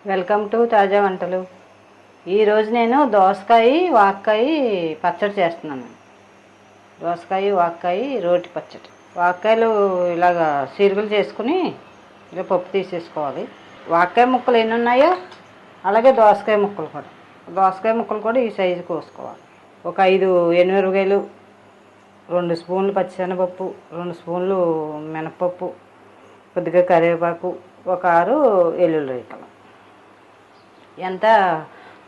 Welcome to తాజా వంటలు. ఈరోజు నేను దోసకాయ వాక్కాయ పచ్చడి చేస్తున్నాను. దోసకాయ వాక్కాయ రోటి పచ్చడి. వాక్కాయలు ఇలాగా సీరుగులు చేసుకుని ఇలా పప్పు తీసేసుకోవాలి. వాక్కాయ ముక్కలు ఎన్ని ఉన్నాయో అలాగే దోసకాయ ముక్కలు కూడా ఈ సైజు కోసుకోవాలి. ఒక 5 ఎనిమిరపకాయలు, 2 స్పూన్లు పచ్చిశనగపప్పు, 2 స్పూన్లు మినపప్పు, కొద్దిగా కరివేపాకు, ఒక 6 వెల్లుల్లి రేఖలు. ఎంత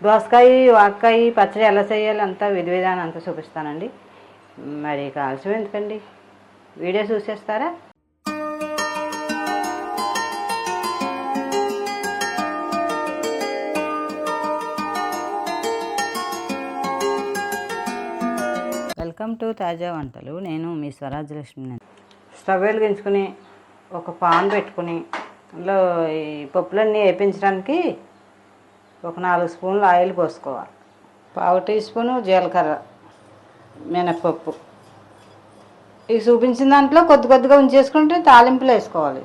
దోసకాయ వాక్కాయ పచ్చడి ఎలా చేయాలి అంతా విధి విధానం అంతా చూపిస్తానండి. మరి ఆలస్యం ఎందుకండి, వీడియో చూసేస్తారా? వెల్కమ్ టు తాజా వంటలు. నేను మీ స్వరాజ్యలక్ష్మి. స్టవ్ వెలిగించుకుని ఒక పాన్ పెట్టుకుని అందులో ఈ పప్పులన్నీ వేయించడానికి ఒక 4 స్పూన్లు ఆయిల్ పోసుకోవాలి. 1/2 టీ స్పూను జీలకర్ర, మినపప్పు. ఇవి చూపించిన దాంట్లో కొద్దిగా ఉంచేసుకుంటే తాలింపులు వేసుకోవాలి.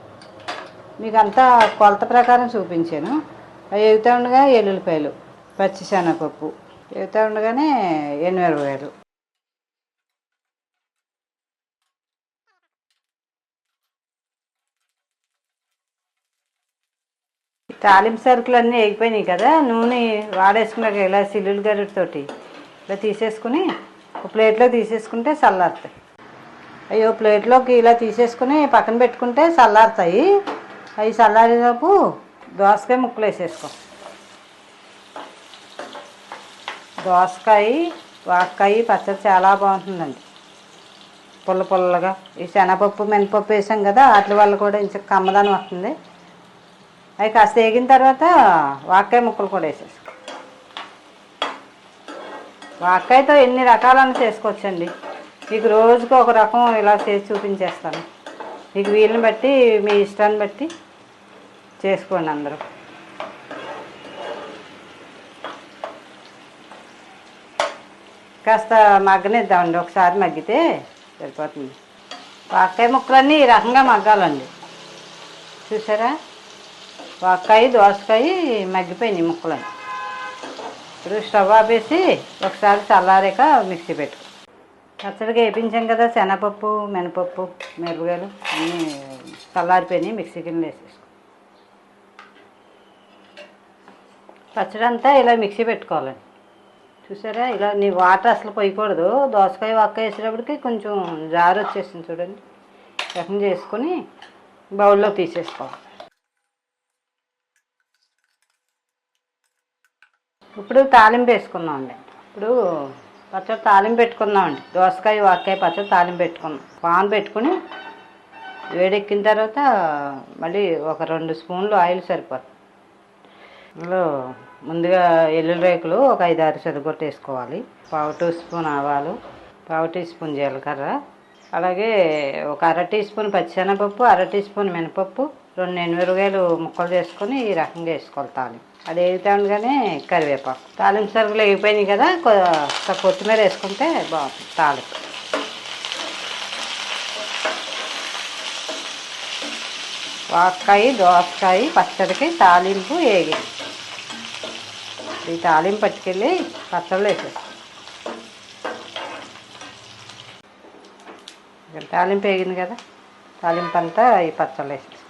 మీకు అంతా కొలత ప్రకారం చూపించాను. అవి ఎగుతూ ఉండగా ఎల్లుల్లిపాయలు, పచ్చిశనగపప్పు ఎగుతూ ఉండగానే ఎనిమిరపకాయలు. తాలింపు సరుకులు అన్నీ వేగిపోయినాయి కదా, నూనె వాడేసుకున్నాక ఇలా సిల్లులు గరిటతోటి ఇలా తీసేసుకుని ఒక ప్లేట్లో తీసేసుకుంటే చల్లారుతాయి. అయ్యో ప్లేట్లోకి ఇలా తీసేసుకుని పక్కన పెట్టుకుంటే చల్లారుతాయి. అవి చల్లారేలోపు దోసకాయ ముక్కలు వేసేసుకో. దోసకాయ వాక్కాయ పచ్చడి చాలా బాగుంటుందండి, పుల్లగా. ఈ శనగపప్పు మినపప్పు వేసాం కదా, వాటి వల్ల కూడా ఇంత కమ్మదనం వస్తుంది. అవి కాస్త వేగిన తర్వాత వాక్కాయ ముక్కలు కూడా వేసేసుకో. వాక్కాయతో ఎన్ని రకాలను చేసుకోవచ్చండి. మీకు రోజుకు ఒక రకం ఇలా చేసి చూపించేస్తాను. మీకు వీలుని బట్టి మీ ఇష్టాన్ని బట్టి చేసుకోండి అందరూ. కాస్త మగ్గనిద్దామండి, ఒకసారి మగ్గితే సరిపోతుంది. వాక్కాయ ముక్కలన్నీ ఈ రకంగా మగ్గాలండి. చూసారా, వాక్కాయ దోసకాయ మగ్గిపోయినాయి ముక్కలని. ఇప్పుడు స్టవ్ ఆపేసి ఒకసారి చల్లారాక మిక్సీ పెట్టుకో. పచ్చడికి వేయించాం కదా, శనగపప్పు మినపప్పు మిరపకాయలు అన్నీ చల్లారిపోయినాయి, మిక్సీ కింద వేసేసుకో. పచ్చడి అంతా ఇలా మిక్సీ పెట్టుకోవాలండి. చూసారా, ఇలా నీ వాటర్ అసలు పోయకూడదు. దోసకాయ వాక్కాయ వేసేటప్పటికి కొంచెం జారు వచ్చేసింది చూడండి. రకం చేసుకొని బౌల్లో తీసేసుకోవాలి. ఇప్పుడు తాలింపు వేసుకుందామండి. ఇప్పుడు పచ్చడి తాలింపు పెట్టుకుందామండి. దోసకాయ వాక్కాయ పచ్చడి తాలింపు పెట్టుకుందాం. పాన్ పెట్టుకుని వేడెక్కిన తర్వాత మళ్ళీ ఒక 2 స్పూన్లు ఆయిల్ సరిపోతుంది. అందులో ముందుగా ఎల్లుల్లి రేకులు ఒక 5-6 చెదగొట్టు వేసుకోవాలి. 1/2 టీ స్పూన్ ఆవాలు, 1/2 టీ స్పూన్ జీలకర్ర, అలాగే ఒక 1/2 టీ స్పూన్ పచ్చిశనగపప్పు, 1/2 టీ స్పూన్ మినపప్పు, 2 ఎనిమిరపకాయలు ముక్కలు చేసుకొని ఈ రకంగా వేసుకోవాలి. తాలింపు అది వేగుతూ ఉండగానే కరివేపాకు. తాలింపు సరుకులు వేగిపోయినాయి కదా, కొత్తిమీర వేసుకుంటే బాగుంటుంది తాలింపు. వాక్కాయ దోసకాయ పచ్చడికి తాలింపు వేగింది. ఈ తాలింపు పట్టుకెళ్ళి పచ్చళ్ళు వేసేస్తాం. తాలింపు వేగింది కదా, తాలింపు అంతా ఈ పచ్చళ్ళు వేసేస్తాం.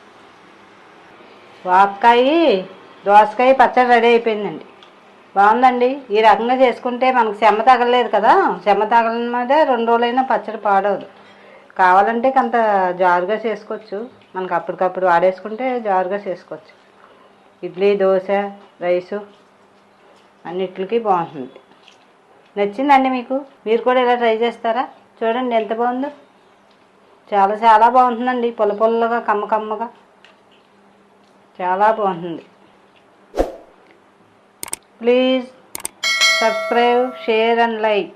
వాక్కాయ దోసకాయ పచ్చడి రెడీ అయిపోయిందండి. బాగుందండి. ఈ రకంగా చేసుకుంటే మనకు చెమ్మ తగలలేదు కదా, చెమ్మ తగలని మీద 2 రోజులైనా పచ్చడి పాడవదు. కావాలంటే కొంత జారుగా చేసుకోవచ్చు, మనకు అప్పటికప్పుడు వాడేసుకుంటే జారుగా చేసుకోవచ్చు. ఇడ్లీ, దోశ, రైసు అన్నిటికి బాగుంటుంది. నచ్చిందండి మీకు? మీరు కూడా ఇలా ట్రై చేస్తారా? చూడండి ఎంత బాగుందో, చాలా బాగుంటుందండి. పుల్లగా కమ్మగా చాలా బాగుంటుంది. Please subscribe, share and like.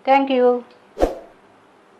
Thank you.